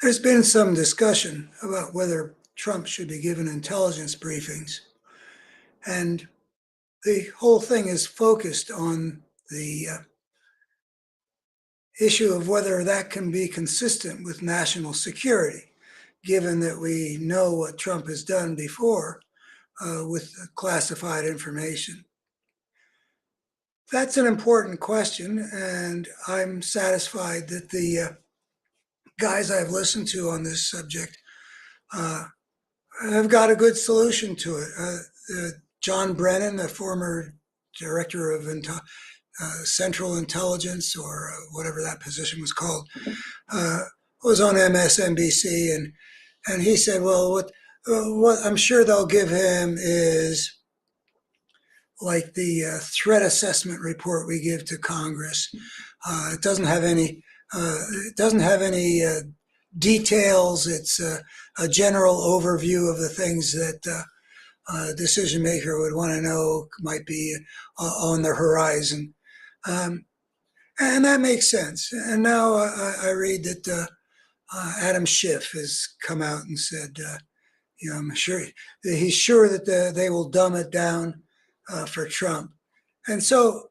There's been some discussion about whether Trump should be given intelligence briefings, and the whole thing is focused on the issue of whether that can be consistent with national security, given that we know what Trump has done before with classified information. That's an important question, and I'm satisfied that the guys I've listened to on this subject have got a good solution to it. John Brennan, the former director of Central Intelligence, or whatever that position was called, was on MSNBC, and he said, "Well, what I'm sure they'll give him is like the threat assessment report we give to Congress. It doesn't have any. It doesn't have any details. It's a general overview of the things that a decision maker would want to know might be on the horizon." And that makes sense. And now I read that Adam Schiff has come out and said, I'm sure he's sure that they will dumb it down for Trump. And so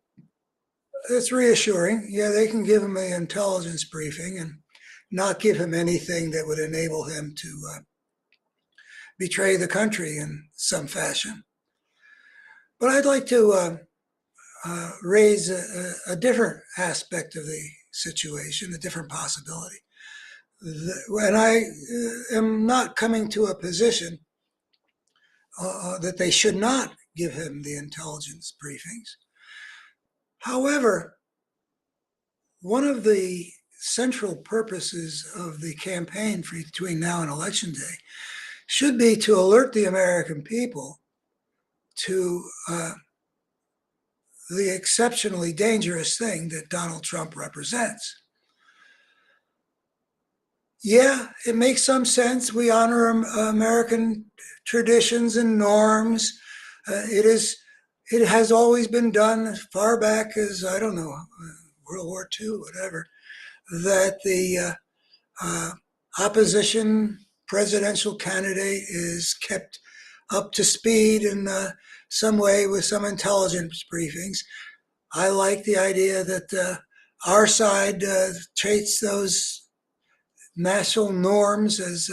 it's reassuring. Yeah, they can give him an intelligence briefing and not give him anything that would enable him to betray the country in some fashion. But I'd like to raise a different aspect of the situation, a different possibility. And I am not coming to a position that they should not give him the intelligence briefings. However, one of the central purposes of the campaign between now and Election Day should be to alert the American people to the exceptionally dangerous thing that Donald Trump represents. Yeah, it makes some sense. We honor American traditions and norms. It has always been done as far back as, I don't know, World War II, whatever, that the opposition presidential candidate is kept up to speed in some way with some intelligence briefings. I like the idea that our side treats those national norms as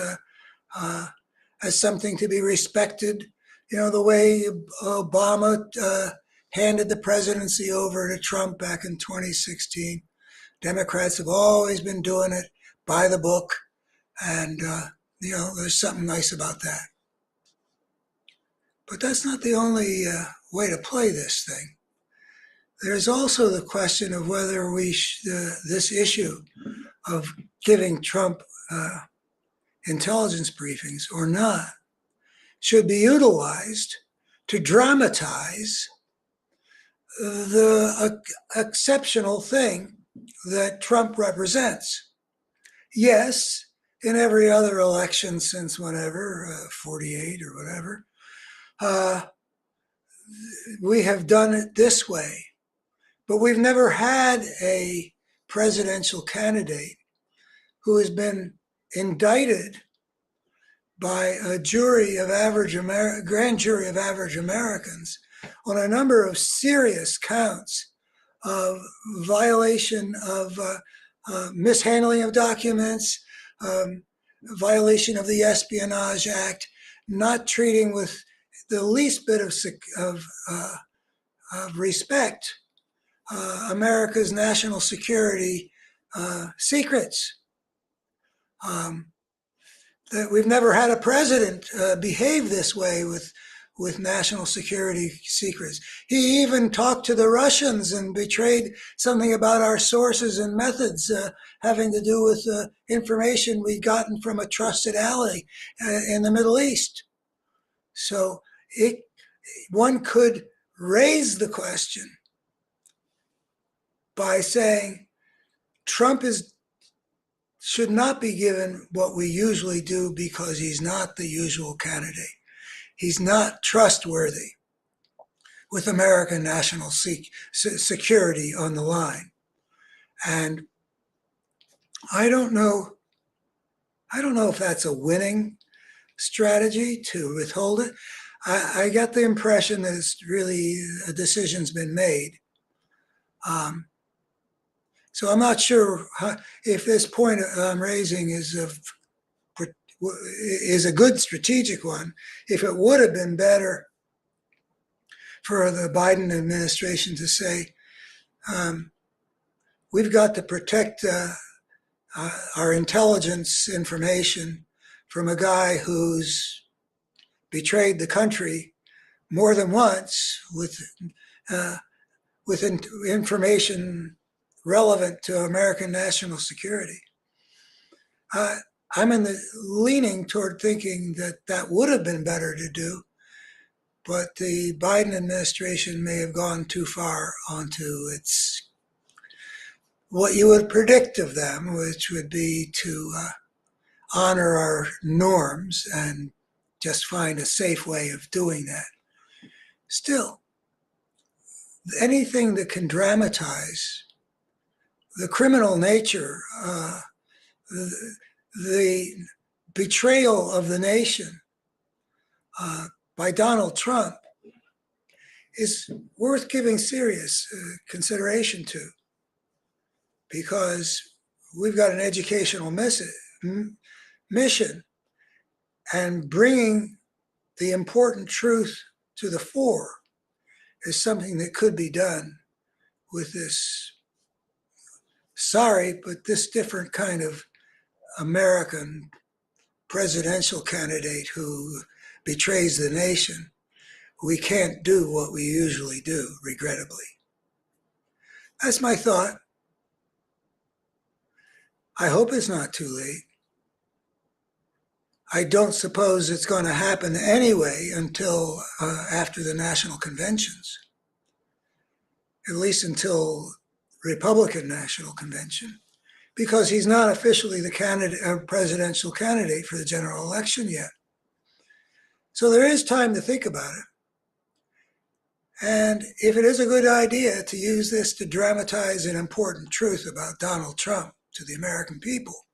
something to be respected. The way Obama handed the presidency over to Trump back in 2016. Democrats have always been doing it by the book, and there's something nice about that. But that's not the only way to play this thing. There's also the question of whether this issue of giving Trump intelligence briefings or not should be utilized to dramatize the exceptional thing that Trump represents. Yes, in every other election since whenever, 48 or whatever, we have done it this way. But we've never had a presidential candidate who has been indicted by a jury of grand jury of average Americans on a number of serious counts of violation of mishandling of documents, violation of the Espionage Act, not treating with the least bit of respect America's national security secrets. That we've never had a president behave this way with national security secrets. He even talked to the Russians and betrayed something about our sources and methods having to do with information we'd gotten from a trusted ally in the Middle East. So one could raise the question by saying Trump should not be given what we usually do because he's not the usual candidate. He's not trustworthy with American national security on the line. And I don't know I don't know if that's a winning strategy to withhold it. I got the impression that it's really a decision's been made. Um, so I'm not sure if this point I'm raising is a good strategic one. If it would have been better for the Biden administration to say, um, we've got to protect our intelligence information from a guy who's betrayed the country more than once uh, with information relevant to American national security. I'm leaning toward thinking that that would have been better to do, but the Biden administration may have gone too far onto its what you would predict of them, which would be to honor our norms and just find a safe way of doing that. Still, anything that can dramatize the criminal nature, the, the betrayal of the nation by Donald Trump is worth giving serious consideration to, because we've got an educational mission, and bringing the important truth to the fore is something that could be done with this, sorry, but this different kind of American presidential candidate who betrays the nation. We can't do what we usually do, regrettably. That's my thought. I hope it's not too late. I don't suppose it's going to happen anyway until after the national conventions, at least until Republican National Convention, because he's not officially the presidential candidate for the general election yet. So there is time to think about it. And if it is a good idea to use this to dramatize an important truth about Donald Trump to the American people,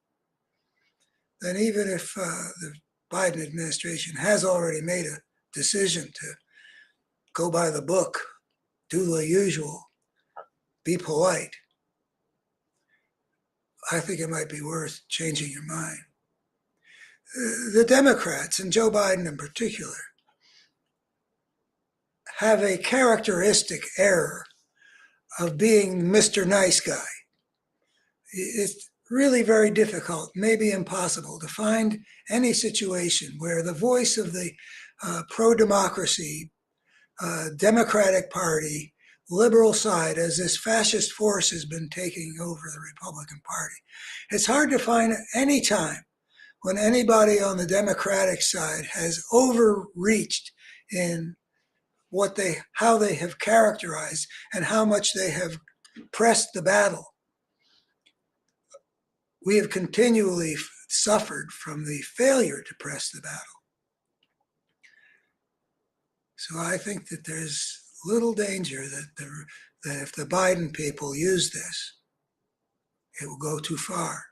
then even if the Biden administration has already made a decision to go by the book, do the usual, be polite, I think it might be worth changing your mind. The Democrats, and Joe Biden in particular, have a characteristic error of being Mr. Nice Guy. It's really very difficult, maybe impossible, to find any situation where the voice of the pro-democracy, Democratic Party, liberal side, as this fascist force has been taking over the Republican Party. It's hard to find any time when anybody on the Democratic side has overreached in how they have characterized and how much they have pressed the battle. We have continually suffered from the failure to press the battle. So I think that there's little danger that if the Biden people use this, it will go too far.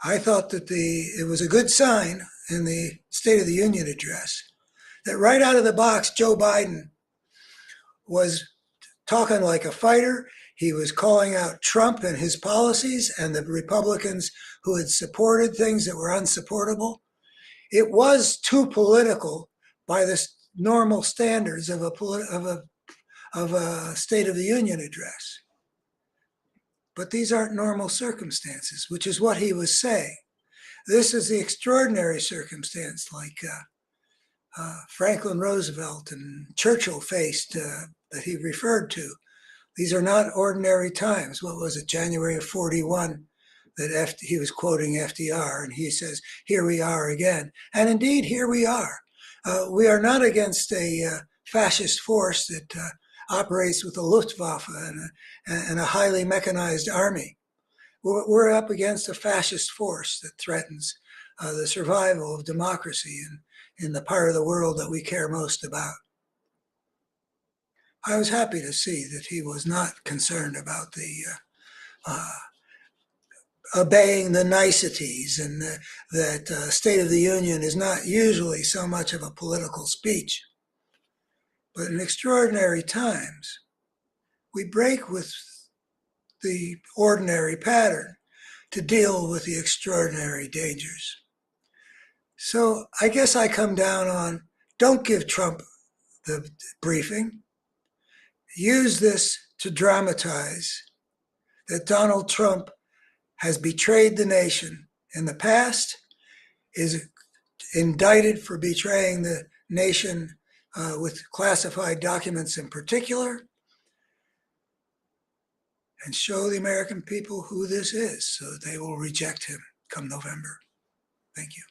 I thought that it was a good sign in the State of the Union address that right out of the box, Joe Biden was talking like a fighter. He was calling out Trump and his policies and the Republicans who had supported things that were unsupportable. It was too political by the normal standards of a State of the Union address. But these aren't normal circumstances, which is what he was saying. This is the extraordinary circumstance, like Franklin Roosevelt and Churchill faced, that he referred to. These are not ordinary times. What was it, January of 41, that he was quoting FDR, and he says, here we are again. And indeed, here we are. We are not against a fascist force that operates with a Luftwaffe and a highly mechanized army. We're up against a fascist force that threatens the survival of democracy in the part of the world that we care most about. I was happy to see that he was not concerned about obeying the niceties, and that State of the Union is not usually so much of a political speech. But in extraordinary times, we break with the ordinary pattern to deal with the extraordinary dangers. So I guess I come down on, don't give Trump the briefing. Use this to dramatize that Donald Trump has betrayed the nation in the past, is indicted for betraying the nation with classified documents in particular, and show the American people who this is so that they will reject him come November. Thank you.